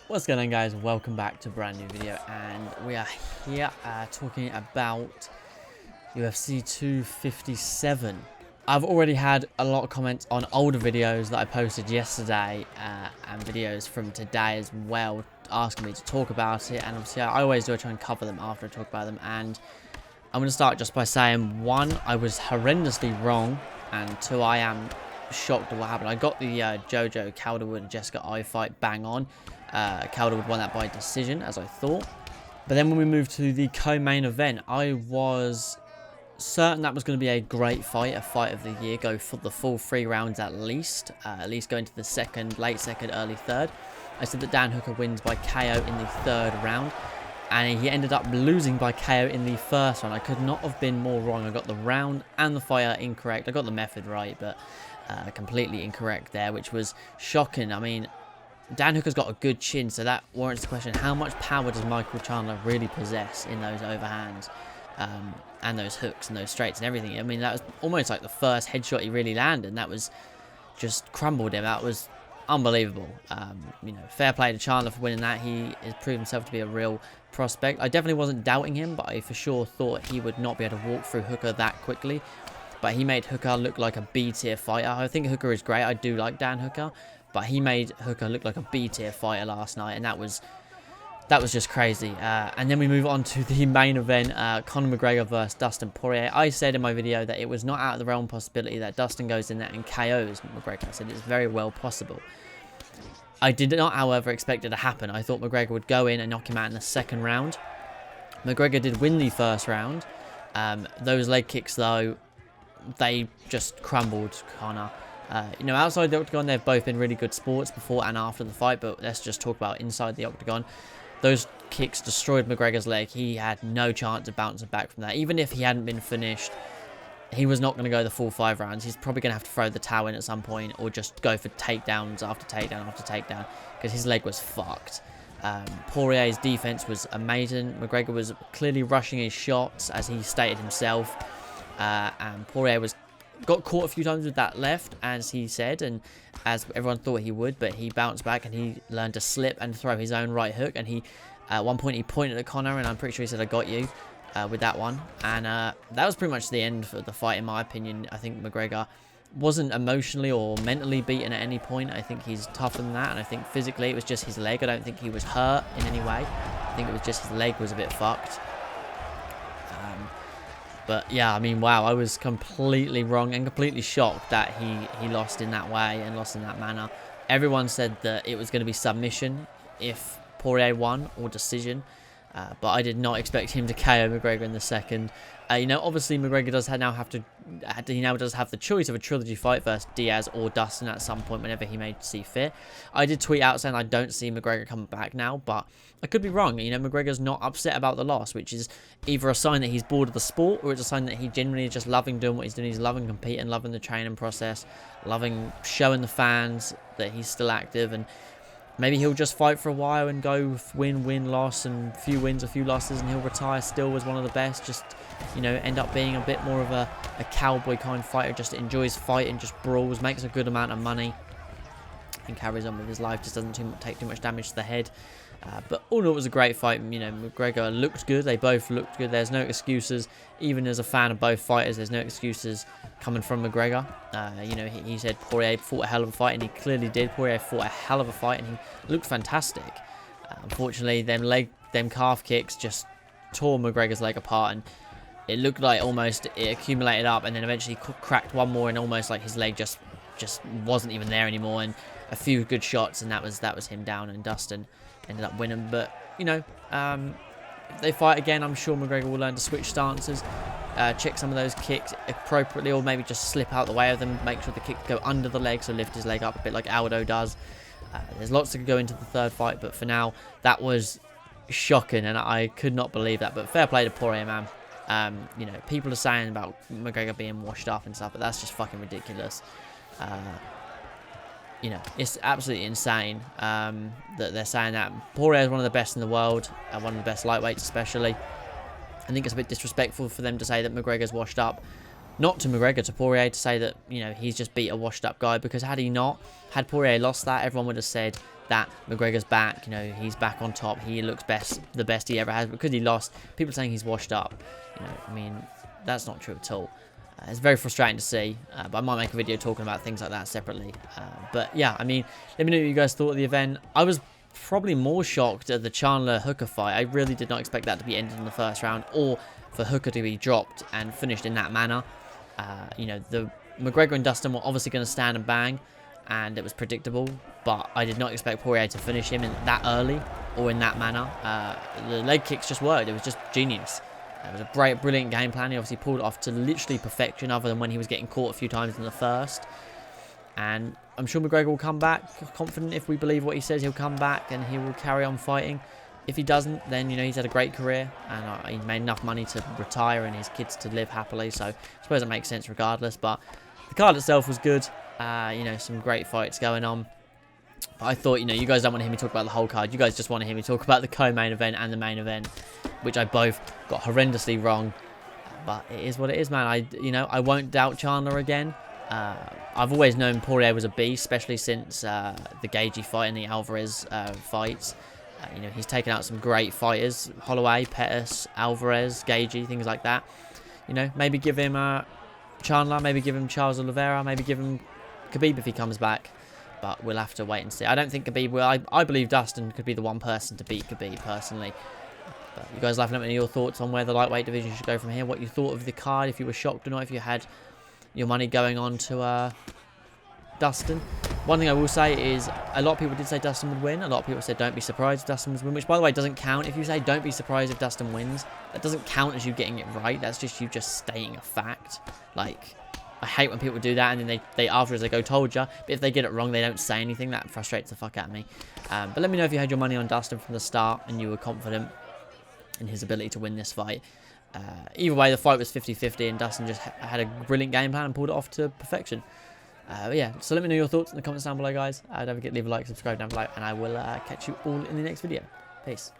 What's going on, guys? Welcome back to a brand new video, and we are here talking about UFC 257. I've already had a lot of comments on older videos that I posted yesterday and videos from today as well, asking me to talk about it, and obviously I always do try and cover them after I talk about them. And I'm going to start just by saying, one, I was horrendously wrong, and two, I am shocked at what happened. I got the Jojo Calderwood and Jessica I fight bang on. Calderwood won that by decision, as I thought. But then when we moved to the co-main event, I was certain that was going to be a great fight, a fight of the year, go for the full 3 rounds at least going to the second, late second, early third. I said that Dan Hooker wins by KO in the 3rd round, and he ended up losing by KO in the 1st round. I could not have been more wrong. I got the round and the fighter incorrect. I got the method right, but completely incorrect there, which was shocking. I mean, Dan Hooker's got a good chin, so that warrants the question, how much power does Michael Chandler really possess in those overhands and those hooks and those straights and everything? I mean, that was almost like the first headshot he really landed, and that was just crumbled him. That was unbelievable. You know, fair play to Chandler for winning that. He has proved himself to be a real prospect. I definitely wasn't doubting him, but I for sure thought he would not be able to walk through Hooker that quickly. But he made Hooker look like a B-tier fighter. I think Hooker is great. I do like Dan Hooker. But he made Hooker look like a B-tier fighter last night, and that was just crazy. And then we move on to the main event, Conor McGregor versus Dustin Poirier. I said in my video that it was not out of the realm possibility that Dustin goes in there and KOs McGregor. I said it's very well possible. I did not, however, expect it to happen. I thought McGregor would go in and knock him out in the 2nd round. McGregor did win the 1st round. Those leg kicks, though, they just crumbled Conor. You know, outside the octagon, they've both been really good sports before and after the fight, but let's just talk about inside the octagon. Those kicks destroyed McGregor's leg. He had no chance of bouncing back from that. Even if he hadn't been finished, he was not going to go the full 5 rounds. He's probably going to have to throw the towel in at some point, or just go for takedowns after takedown after takedown, because his leg was fucked. Poirier's defense was amazing. McGregor was clearly rushing his shots, as he stated himself, and Poirier got caught a few times with that left, as he said, and as everyone thought he would, but he bounced back and he learned to slip and throw his own right hook. And he, at one point, he pointed at Conor, and I'm pretty sure he said, "I got you," with that one. And that was pretty much the end for the fight, in my opinion. I think McGregor wasn't emotionally or mentally beaten at any point. I think he's tougher than that, and I think physically it was just his leg. I don't think he was hurt in any way. I think it was just his leg was a bit fucked. But yeah, I mean, wow, I was completely wrong and completely shocked that he lost in that way and lost in that manner. Everyone said that it was going to be submission if Poirier won, or decision. But I did not expect him to KO McGregor in the 2nd. You know, obviously McGregor does now have the choice of a trilogy fight versus Diaz or Dustin at some point whenever he may see fit. I did tweet out saying I don't see McGregor coming back now, but I could be wrong. You know, McGregor's not upset about the loss, which is either a sign that he's bored of the sport, or it's a sign that he genuinely is just loving doing what he's doing. He's loving competing, loving the training process, loving showing the fans that he's still active, and maybe he'll just fight for a while and go win, loss, and a few wins, a few losses, and he'll retire still as one of the best. Just, you know, end up being a bit more of a cowboy kind of fighter, just enjoys fighting, just brawls, makes a good amount of money, and carries on with his life. Just doesn't take too much damage to the head. But all in all, it was a great fight. You know, McGregor looked good. They both looked good. There's no excuses. Even as a fan of both fighters, there's no excuses coming from McGregor. You know, he said Poirier fought a hell of a fight, and he clearly did. Poirier fought a hell of a fight, and he looked fantastic. Unfortunately, them calf kicks just tore McGregor's leg apart, and it looked like almost it accumulated up, and then eventually cracked one more, and almost like his leg just wasn't even there anymore. And a few good shots, and that was him down, and Dustin ended up winning. But, you know, if they fight again, I'm sure McGregor will learn to switch stances, check some of those kicks appropriately, or maybe just slip out the way of them, make sure the kicks go under the leg, so lift his leg up a bit like Aldo does. There's lots to go into the 3rd fight, but for now, that was shocking, and I could not believe that. But fair play to Poirier, man. You know, people are saying about McGregor being washed up and stuff, but that's just fucking ridiculous. You know, it's absolutely insane that they're saying that. Poirier is one of the best in the world, one of the best lightweights especially. I think it's a bit disrespectful for them to say that McGregor's washed up. Not to McGregor, to Poirier, to say that, you know, he's just beat a washed up guy, because had Poirier lost that, everyone would have said that McGregor's back. You know, he's back on top. He looks the best he ever has. Because he lost, people are saying he's washed up. You know, I mean, that's not true at all. It's very frustrating to see, but I might make a video talking about things like that separately. But yeah, I mean, let me know what you guys thought of the event. I was probably more shocked at the Chandler-Hooker fight. I really did not expect that to be ended in the first round, or for Hooker to be dropped and finished in that manner. You know, the McGregor and Dustin were obviously going to stand and bang, and it was predictable, but I did not expect Poirier to finish him in that early or in that manner. The leg kicks just worked. It was just genius. It was a brilliant game plan. He obviously pulled it off to literally perfection, other than when he was getting caught a few times in the first. And I'm sure McGregor will come back. Confident, if we believe what he says, he'll come back and he will carry on fighting. If he doesn't, then, you know, he's had a great career and he's made enough money to retire and his kids to live happily. So I suppose it makes sense regardless. But the card itself was good. You know, some great fights going on. But I thought, you know, you guys don't want to hear me talk about the whole card. You guys just want to hear me talk about the co-main event and the main event, which I both got horrendously wrong. But it is what it is, man. You know, I won't doubt Chandler again. I've always known Poirier was a beast, especially since the Gaethje fight and the Alvarez fights. You know, he's taken out some great fighters: Holloway, Pettis, Alvarez, Gaethje, things like that. You know, maybe give him Chandler, maybe give him Charles Oliveira, maybe give him Khabib if he comes back. But we'll have to wait and see. I don't think Khabib will. I believe Dustin could be the one person to beat Khabib, personally. But you guys let me know your thoughts on where the lightweight division should go from here. What you thought of the card, if you were shocked or not, if you had your money going on to Dustin. One thing I will say is a lot of people did say Dustin would win. A lot of people said don't be surprised if Dustin would win, which, by the way, doesn't count. If you say don't be surprised if Dustin wins, that doesn't count as you getting it right. That's just you just stating a fact. Like, I hate when people do that and then they afterwards they go told ya. But if they get it wrong, they don't say anything. That frustrates the fuck out of me. But let me know if you had your money on Dustin from the start and you were confident in his ability to win this fight. Either way, the fight was 50-50 and Dustin just had a brilliant game plan and pulled it off to perfection. But yeah, so let me know your thoughts in the comments down below, guys. Don't forget to leave a like, subscribe down below, and I will catch you all in the next video. Peace.